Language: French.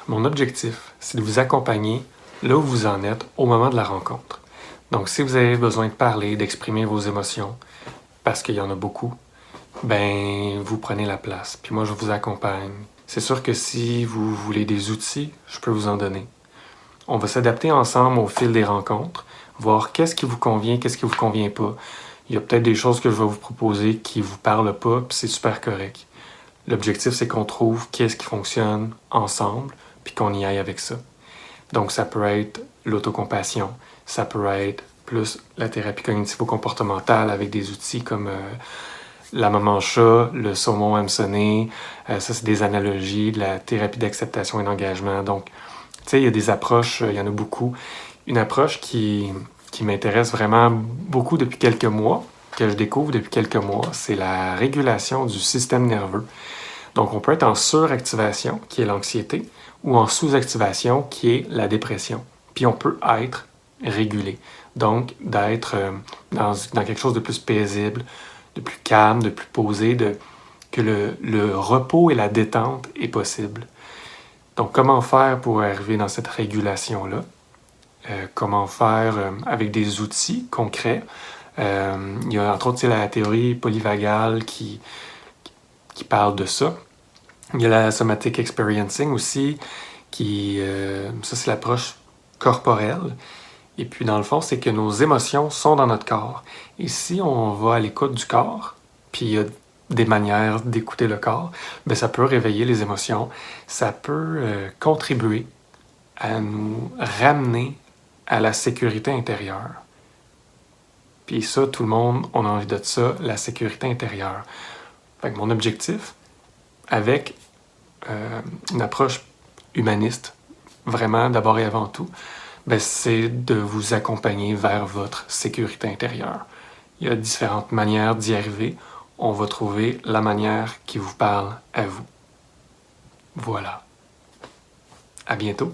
Mon objectif, c'est de vous accompagner là où vous en êtes au moment de la rencontre. Donc, si vous avez besoin de parler, d'exprimer vos émotions, parce qu'il y en a beaucoup, ben, vous prenez la place. Puis moi, je vous accompagne. C'est sûr que si vous voulez des outils, je peux vous en donner. On va s'adapter ensemble au fil des rencontres, voir qu'est-ce qui vous convient, qu'est-ce qui vous convient pas. Il y a peut-être des choses que je vais vous proposer qui vous parlent pas, puis c'est super correct. L'objectif, c'est qu'on trouve qu'est-ce qui fonctionne ensemble, puis qu'on y aille avec ça. Donc, ça peut être l'autocompassion, ça peut être plus la thérapie cognitivo-comportementale avec des outils comme la maman chat, le saumon hameçonné, ça c'est des analogies, de la thérapie d'acceptation et d'engagement. Donc, tu sais, il y a des approches, il y en a beaucoup. Une approche qui m'intéresse vraiment beaucoup depuis quelques mois, que je découvre depuis quelques mois, c'est la régulation du système nerveux. Donc, on peut être en suractivation, qui est l'anxiété, ou en sous-activation, qui est la dépression. Puis, on peut être régulé. Donc, d'être dans quelque chose de plus paisible, de plus calme, de plus posé, que le repos et la détente est possible. Donc, comment faire pour arriver dans cette régulation-là? Comment faire avec des outils concrets? Il y a entre autres la théorie polyvagale qui parle de ça. Il y a la somatic experiencing aussi, ça c'est l'approche corporelle. Et puis dans le fond, c'est que nos émotions sont dans notre corps. Et si on va à l'écoute du corps, puis il y a des manières d'écouter le corps, bien, ça peut réveiller les émotions, ça peut contribuer à nous ramener à la sécurité intérieure. Puis ça, tout le monde, on a envie de ça, la sécurité intérieure. Fait que mon objectif, avec une approche humaniste, vraiment d'abord et avant tout, ben, c'est de vous accompagner vers votre sécurité intérieure. Il y a différentes manières d'y arriver. On va trouver la manière qui vous parle à vous. Voilà. À bientôt.